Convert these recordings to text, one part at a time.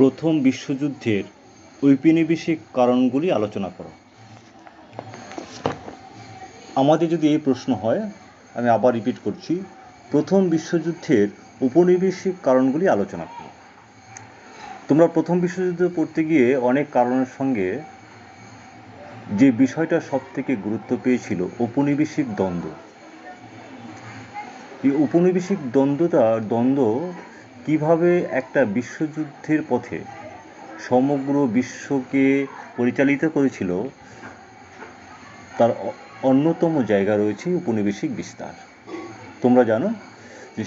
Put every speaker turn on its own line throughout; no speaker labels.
প্রথম বিশ্বযুদ্ধের ঔপনিবেশিক কারণগুলি আলোচনা করো। আমাদের যদি এই প্রশ্ন হয়, আমি আবার রিপিট করছি, প্রথম বিশ্বযুদ্ধের ঔপনিবেশিক কারণগুলি আলোচনা করো। তোমরা প্রথম বিশ্বযুদ্ধ পড়তে গিয়ে অনেক কারণের সঙ্গে যে বিষয়টা সব থেকে গুরুত্ব পেয়েছিল ঔপনিবেশিক দ্বন্দ্ব। এই ঔপনিবেশিক দ্বন্দ্ব কিভাবে একটা বিশ্বযুদ্ধের পথে সমগ্র বিশ্বকে পরিচালিত করেছিল, তার অন্যতম জায়গা রয়েছে ঔপনিবেশিক বিস্তার। তোমরা জানো যে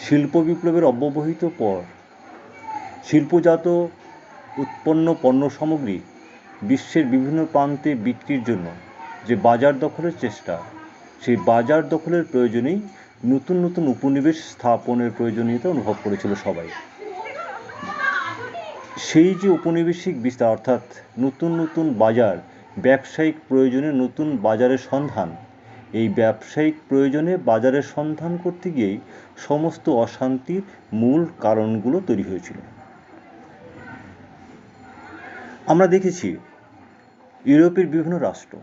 শিল্প বিপ্লবের অব্যবহিত পর শিল্পজাত উৎপন্ন পণ্য সামগ্রী বিশ্বের বিভিন্ন প্রান্তে বিক্রির জন্য যে বাজার দখলের চেষ্টা, সেই বাজার দখলের প্রয়োজনেই নতুন নতুন উপনিবেশ স্থাপনের প্রয়োজনীয়তা অনুভব করেছিল সবাই। সেই যে ঔপনিবেশিক বিস্তার, অর্থাৎ নতুন নতুন বাজার, ব্যবসায়িক প্রয়োজনে নতুন বাজারের সন্ধান, এই ব্যবসায়িক প্রয়োজনে বাজারের সন্ধান করতে গিয়েই সমস্ত অশান্তির মূল কারণগুলো তৈরি হয়েছিল। আমরা দেখেছি ইউরোপের বিভিন্ন রাষ্ট্র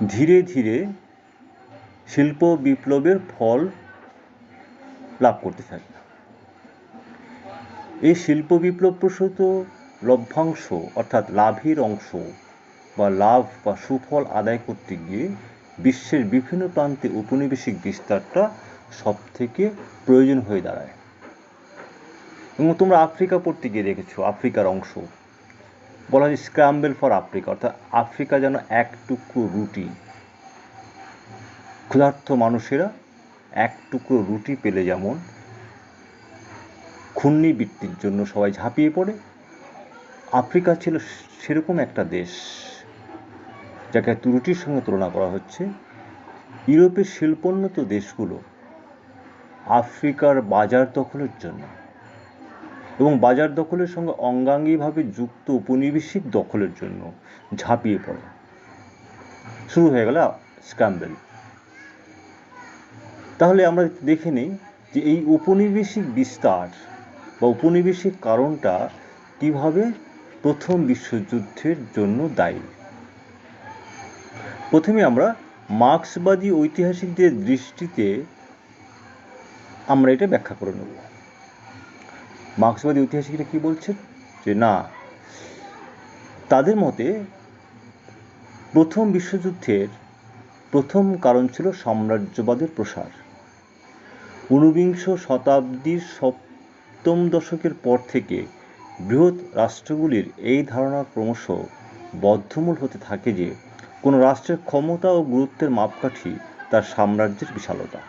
ধীরে ধীরে শিল্প বিপ্লবের ফল লাভ করতে থাকে। এই শিল্প বিপ্লব প্রসূত লভ্যাংশ, অর্থাৎ লাভের অংশ বা লাভ বা সুফল আদায় করতে গিয়ে বিশ্বের বিভিন্ন প্রান্তে ঔপনিবেশিক বিস্তারটা সব থেকে প্রয়োজন হয়ে দাঁড়ায়। এবং তোমরা আফ্রিকা পড়তে গিয়ে দেখেছো, আফ্রিকার অংশ বলা হয় স্ক্র্যাম্বল ফর আফ্রিকা, অর্থাৎ আফ্রিকা যেন এক টুকরো রুটি। ক্ষুধার্ত মানুষেরা এক টুকরো রুটি পেলে যেমন খুন্নি বৃত্তির জন্য সবাই ঝাঁপিয়ে পড়ে, আফ্রিকা ছিল সেরকম একটা দেশ যাকে রুটির সঙ্গে তুলনা করা হচ্ছে। ইউরোপের শিল্পোন্নত দেশগুলো আফ্রিকার বাজার দখলের জন্য এবং বাজার দখলের সঙ্গে অঙ্গাঙ্গিভাবে যুক্ত উপনিবেশিক দখলের জন্য ঝাঁপিয়ে পড়ে। শুরু হয়ে গেল স্ক্র্যাম্বল। তাহলে আমরা দেখে নিই যে এই ঔপনিবেশিক বিস্তার বা ঔপনিবেশিক কারণটা কিভাবে প্রথম বিশ্বযুদ্ধের জন্য দায়ী। প্রথমে আমরা মার্ক্সবাদী ঐতিহাসিকদের দৃষ্টিতে আমরা এটা ব্যাখ্যা করে নেব। মার্ক্সবাদী ঐতিহাসিকরা কি বলছেন, যে না, তাদের মতে প্রথম বিশ্বযুদ্ধের প্রথম কারণ ছিল সাম্রাজ্যবাদের প্রসার। ঊনবিংশ শতাব্দীর সপ্তম দশকের পর থেকে বৃহৎ রাষ্ট্রগুলির এই ধারণা ক্রমশ বদ্ধমূল হতে থাকে যে কোনো রাষ্ট্রের ক্ষমতা ও গুরুত্বের মাপকাঠি তার সাম্রাজ্যের বিশালতা।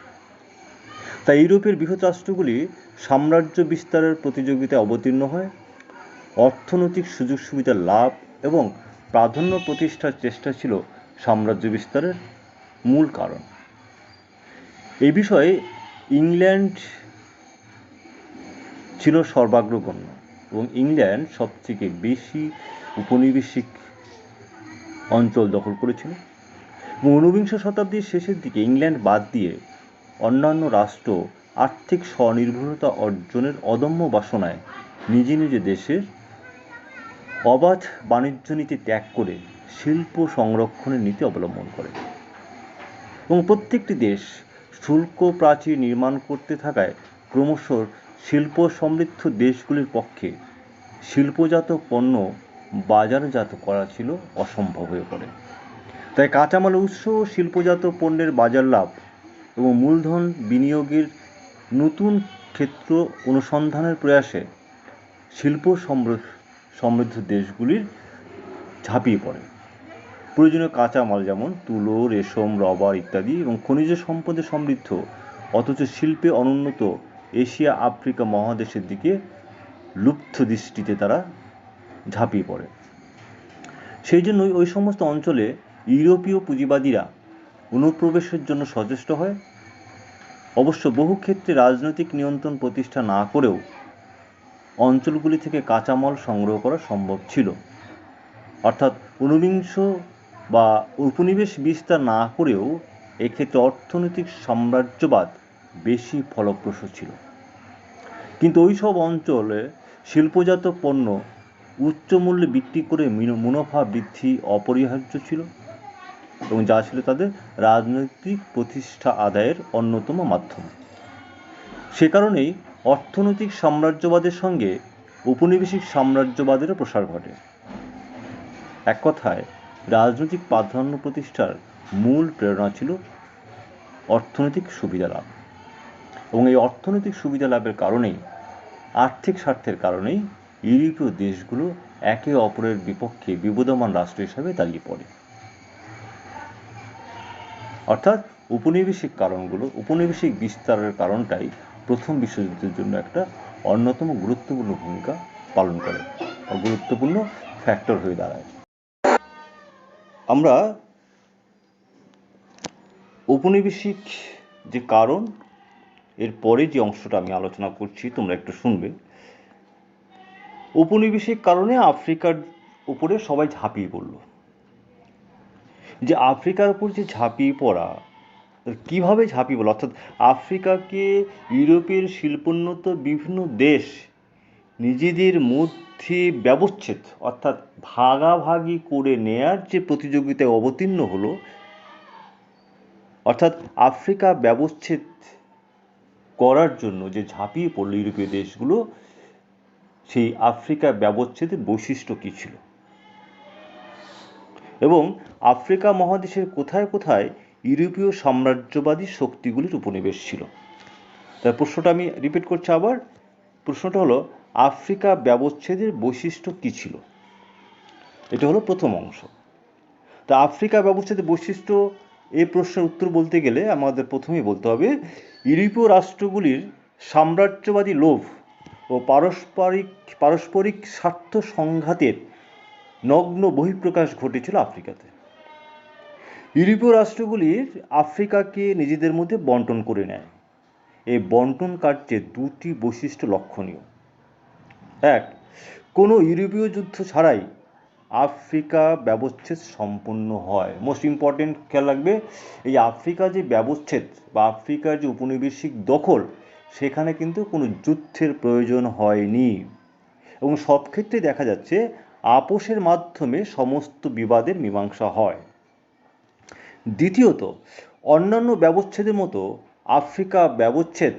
তাই ইউরোপের বৃহৎ রাষ্ট্রগুলি সাম্রাজ্য বিস্তারের প্রতিযোগিতায় অবতীর্ণ হয়। অর্থনৈতিক সুযোগ সুবিধা লাভ এবং প্রাধান্য প্রতিষ্ঠার চেষ্টা ছিল সাম্রাজ্য বিস্তারের মূল কারণ। এই বিষয়ে ইংল্যান্ড ছিল সর্বাগ্রগণ্য এবং ইংল্যান্ড সবথেকে বেশি উপনিবেশিক অঞ্চল দখল করেছিল। এবং ঊনবিংশ শতাব্দীর শেষের দিকে ইংল্যান্ড বাদ দিয়ে অন্যান্য রাষ্ট্র আর্থিক স্বনির্ভরতা অর্জনের অদম্য বাসনায় নিজ নিজ দেশের অবাধ বাণিজ্য নীতি ত্যাগ করে শিল্প সংরক্ষণের নীতি অবলম্বন করে। এবং প্রত্যেকটি দেশ শুল্ক প্রাচীর নির্মাণ করতে থাকায় ক্রমশ শিল্প সমৃদ্ধ দেশগুলির পক্ষে শিল্পজাত পণ্য বাজারজাত করা ছিল অসম্ভব হয়ে পড়ে। তাই কাঁচামাল উৎস ও শিল্পজাত পণ্যের বাজার লাভ এবং মূলধন বিনিয়োগের নতুন ক্ষেত্র অনুসন্ধানের প্রয়াসে শিল্প সমৃদ্ধ দেশগুলির ঝাঁপিয়ে পড়ে। প্রয়োজনীয় কাঁচামাল যেমন তুলো, রেশম, রবার ইত্যাদি এবং খনিজ সম্পদে সমৃদ্ধ অথচ শিল্পে অনুন্নত এশিয়া আফ্রিকা মহাদেশের দিকে লুপ্ত দৃষ্টিতে তারা ঝাঁপিয়ে পড়ে। সেই জন্যই ওই সমস্ত অঞ্চলে ইউরোপীয় পুঁজিবাদীরা অনুপ্রবেশের জন্য সচেষ্ট হয়। অবশ্য বহু ক্ষেত্রে রাজনৈতিক নিয়ন্ত্রণ প্রতিষ্ঠা না করেও অঞ্চলগুলি থেকে কাঁচামাল সংগ্রহ করা সম্ভব ছিল। অর্থাৎ ঊনবিংশ বা উপনিবেশ বিস্তার না করেও এক্ষেত্রে অর্থনৈতিক সাম্রাজ্যবাদ বেশি ফলপ্রসূ ছিল। কিন্তু ওই সব অঞ্চলে শিল্পজাত পণ্য উচ্চ মূল্যে বিক্রি করে মুনাফা বৃদ্ধি অপরিহার্য ছিল এবং যা ছিল তাদের রাজনৈতিক প্রতিষ্ঠা আদায়ের অন্যতম মাধ্যম। সে কারণেই অর্থনৈতিক সাম্রাজ্যবাদের সঙ্গে ঔপনিবেশিক সাম্রাজ্যবাদেরও প্রসার ঘটে। এক কথায় রাজনৈতিক প্রাধান্য প্রতিষ্ঠার মূল প্রেরণা ছিল অর্থনৈতিক সুবিধা লাভ, এবং এই অর্থনৈতিক সুবিধা লাভের কারণেই, আর্থিক স্বার্থের কারণেই ইউরোপীয় দেশগুলো একে অপরের বিপক্ষে বিবদমান রাষ্ট্র হিসাবে দাঁড়িয়ে পড়ে। অর্থাৎ উপনিবেশিক বিস্তারের কারণটাই প্রথম বিশ্বযুদ্ধের জন্য একটা অন্যতম গুরুত্বপূর্ণ ভূমিকা পালন করে, গুরুত্বপূর্ণ ফ্যাক্টর হয়ে দাঁড়ায়। আমরা ঔপনিবেশিক যে কারণ, এর পরে যে অংশটা আমি আলোচনা করছি তোমরা একটু শুনবে। ঔপনিবেশিক কারণে আফ্রিকার উপরে সবাই ঝাঁপিয়ে পড়ল। যে আফ্রিকার উপর যে ঝাঁপিয়ে পড়া, কিভাবে ঝাঁপিয়ে পড়ল, অর্থাৎ আফ্রিকাকে ইউরোপের শিল্পোন্নত বিভিন্ন দেশ নিজেদের মধ্যে ব্যবচ্ছেদ অর্থাৎ ভাগাভাগি করে নেয়ার যে প্রতিযোগিতায় অবতীর্ণ হলো, অর্থাৎ আফ্রিকা ব্যবচ্ছেদ করার জন্য যে ঝাঁপিয়ে পড়ল ইউরোপীয় দেশগুলো, সেই আফ্রিকা ব্যবচ্ছেদের বৈশিষ্ট্য কী ছিল এবং আফ্রিকা মহাদেশের কোথায় কোথায় ইউরোপীয় সাম্রাজ্যবাদী শক্তিগুলির উপনিবেশ ছিল। তাই প্রশ্নটা আমি রিপিট করছি আবার। প্রশ্নটা হলো আফ্রিকা ব্যবচ্ছেদের বৈশিষ্ট্য কী ছিল, এটা হলো প্রথম অংশ। তা আফ্রিকা ব্যবচ্ছেদের বৈশিষ্ট্য, এই প্রশ্নের উত্তর বলতে গেলে আমাদের প্রথমেই বলতে হবে ইউরোপীয় রাষ্ট্রগুলির সাম্রাজ্যবাদী লোভ ও পারস্পরিক স্বার্থ সংঘাতের নগ্ন বহিঃপ্রকাশ ঘটেছিল আফ্রিকাতে। ইউরোপীয় রাষ্ট্রগুলির আফ্রিকাকে নিজেদের মধ্যে বন্টন করে নেয়। এই বন্টন কার্যে দুটি বৈশিষ্ট্য লক্ষণীয়। এক, কোনো ইউরোপীয় যুদ্ধ ছাড়াই আফ্রিকা ব্যবচ্ছেদ সম্পূর্ণ হয়। মোস্ট ইম্পর্টেন্ট খেয়াল রাখবে, এই আফ্রিকা যে ব্যবচ্ছেদ বা আফ্রিকার যে উপনিবেশিক দখল, সেখানে কিন্তু কোনো যুদ্ধের প্রয়োজন হয়নি এবং সব ক্ষেত্রে দেখা যাচ্ছে আপোষের মাধ্যমে সমস্ত বিবাদের মীমাংসা হয়। দ্বিতীয়ত, অন্যান্য ব্যবচ্ছেদের মতো আফ্রিকা ব্যবচ্ছেদ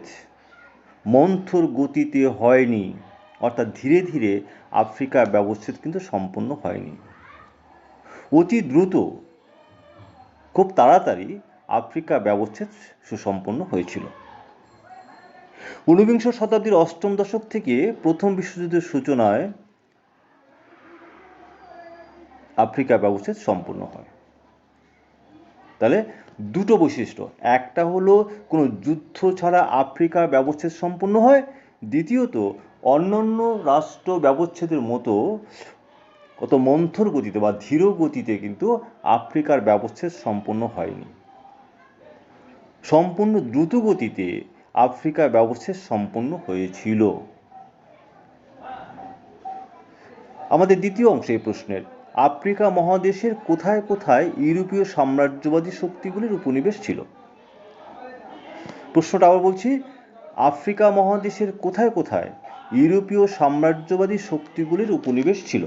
মন্থর গতিতে হয়নি, অর্থাৎ ধীরে ধীরে আফ্রিকা ব্যবচ্ছেদ কিন্তু সম্পন্ন হয়নি। অতি দ্রুত, খুব তাড়াতাড়ি আফ্রিকা ব্যবচ্ছেদ সুসম্পন্ন হয়েছিল। ঊনবিংশ শতাব্দীর অষ্টম দশক থেকে প্রথম বিশ্বযুদ্ধের সূচনায় আফ্রিকা ব্যবচ্ছেদ সম্পূর্ণ হয়। তাহলে দুটো বৈশিষ্ট্য, একটা হলো কোনো যুদ্ধ ছাড়া আফ্রিকা ব্যবচ্ছেদ সম্পন্ন হয়, দ্বিতীয়ত অন্যান্য রাষ্ট্র ব্যবচ্ছেদের মতো কত মন্থর গতিতে বা ধীর গতিতে কিন্তু আফ্রিকার ব্যবচ্ছেদ সম্পন্ন হয়নি। সম্পূর্ণ দ্রুত গতিতে আফ্রিকার ব্যবচ্ছেদ সম্পন্ন হয়েছিল। আমাদের দ্বিতীয় অংশ এই প্রশ্নের, আফ্রিকা মহাদেশের কোথায় কোথায় ইউরোপীয় সাম্রাজ্যবাদী শক্তিগুলির উপনিবেশ ছিল। প্রশ্নটা আবার বলছি, আফ্রিকা মহাদেশের কোথায় কোথায় ইউরোপীয় সাম্রাজ্যবাদী শক্তিগুলির উপনিবেশ ছিল।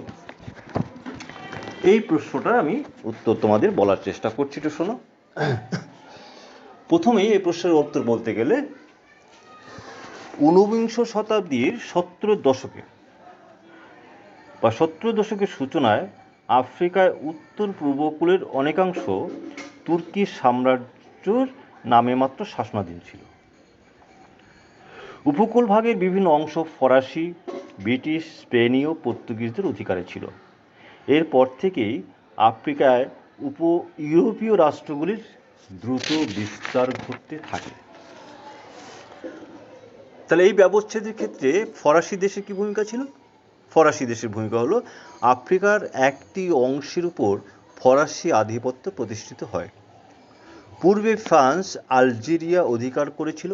এই প্রশ্নটার আমি উত্তর তোমাদের বলার চেষ্টা করছি, একটু শোনো। প্রথমেই এই প্রশ্নের উত্তর বলতে গেলে ঊনবিংশ শতাব্দীর 70 দশকে বা 70 দশকের সূচনায় আফ্রিকায় উত্তর পূর্বকূলের অনেকাংশ তুর্কি সাম্রাজ্যের নামে মাত্র শাসনাধীন ছিল। উপকূল ভাগের বিভিন্ন অংশ ফরাসি, ব্রিটিশ, স্পেনীয়, পর্তুগিজদের অধিকারে ছিল। এরপর থেকেই আফ্রিকায় ইউরোপীয় রাষ্ট্রগুলির দ্রুত বিস্তার ঘটতে থাকে। তাহলে এই ব্যবচ্ছেদের ক্ষেত্রে ফরাসি দেশের কি ভূমিকা ছিল? ফরাসি দেশের ভূমিকা হলো আফ্রিকার একটি অংশের উপর ফরাসি আধিপত্য প্রতিষ্ঠিত হয়। পূর্বে ফ্রান্স আলজেরিয়া অধিকার করেছিল।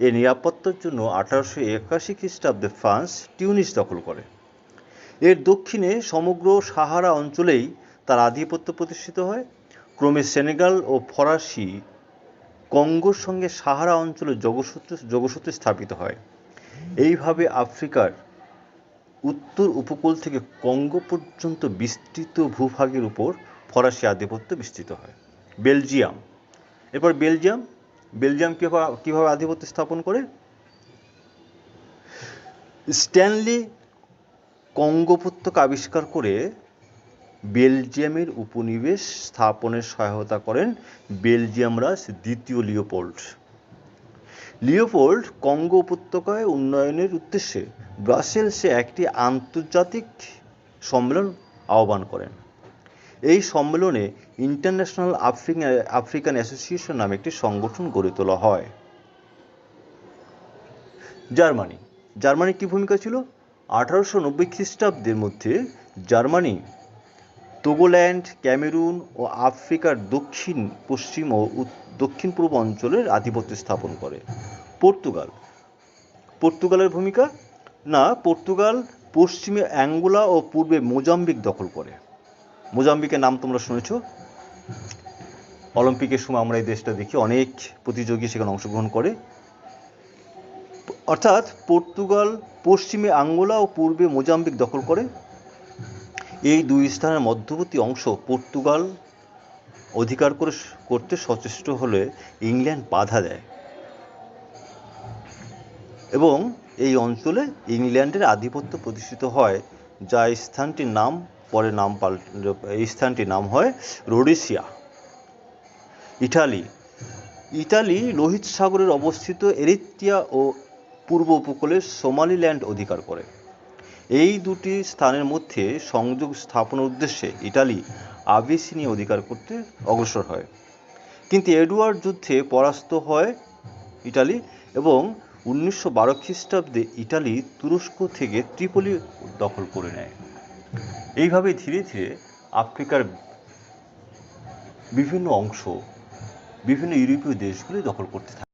এর নিরাপত্তার জন্য 1881 খ্রিস্টাব্দে ফ্রান্স টিউনিস দখল করে। এর দক্ষিণে সমগ্র সাহারা অঞ্চলেই তার আধিপত্য প্রতিষ্ঠিত হয়। ক্রমে সেনেগাল ও ফরাসি কঙ্গোর সঙ্গে সাহারা অঞ্চলে যোগসূত্র স্থাপিত হয়। এইভাবে আফ্রিকার উত্তর উপকূল থেকে কঙ্গো পর্যন্ত বিস্তৃত ভূভাগের উপর ফরাসি আধিপত্য বিস্তৃত হয়। বেলজিয়াম, এরপর বেলজিয়াম কীভাবে আধিপত্য স্থাপন করে? স্ট্যানলি কঙ্গো উপত্যকা আবিষ্কার করে বেলজিয়ামের উপনিবেশ স্থাপনের সহায়তা করেন বেলজিয়াম রাজ দ্বিতীয় লিওপোল্ড কঙ্গো উপত্যকায় উন্নয়নের উদ্দেশ্যে ব্রাসেলসে একটি আন্তর্জাতিক সম্মেলন আহ্বান করেন। এই সম্মেলনে ইন্টারন্যাশনাল আফ্রিকান অ্যাসোসিয়েশন নামে একটি সংগঠন গড়ে তোলা হয়। জার্মানির কি ভূমিকা ছিল? 1890 খ্রিস্টাব্দের মধ্যে জার্মানি তোগোল্যান্ড, ক্যামেরুন ও আফ্রিকার দক্ষিণ পশ্চিম ও দক্ষিণ পূর্ব অঞ্চলের আধিপত্য স্থাপন করে। পর্তুগালের ভূমিকা? পর্তুগাল পশ্চিমে অ্যাঙ্গোলা ও পূর্বে মোজাম্বিক দখল করে। মোজাম্বিকের নাম তোমরা শুনেছ, অলিম্পিকের সময় আমরা এই দেশটা দেখি, অনেক প্রতিযোগী সেখানে অংশগ্রহণ করে। অর্থাৎ পর্তুগাল পশ্চিমে আঙ্গোলা ও পূর্বে মোজাম্বিক দখল করে। এই দুই স্থানের মধ্যবর্তী অংশ পর্তুগাল অধিকার করতে সচেষ্ট হলে ইংল্যান্ড বাধা দেয় এবং এই অঞ্চলে ইংল্যান্ডের আধিপত্য প্রতিষ্ঠিত হয়, যা এই স্থানটির নাম হয় রোডেশিয়া। ইটালি লোহিত সাগরের অবস্থিত এরিত্রিয়া ও পূর্ব উপকূলের সোমালিল্যান্ড অধিকার করে। এই দুটি স্থানের মধ্যে সংযোগ স্থাপনের উদ্দেশ্যে ইটালি আবিসিনিয়া অধিকার করতে অগ্রসর হয়, কিন্তু এডওয়ার্ড যুদ্ধে পরাস্ত হয় ইটালি এবং 1912 খ্রিস্টাব্দে ইটালি তুরস্ক থেকে ত্রিপলি দখল করে নেয়। এইভাবে ধীরে ধীরে আফ্রিকার বিভিন্ন অংশ বিভিন্ন ইউরোপীয় দেশগুলি দখল করতে থাকে।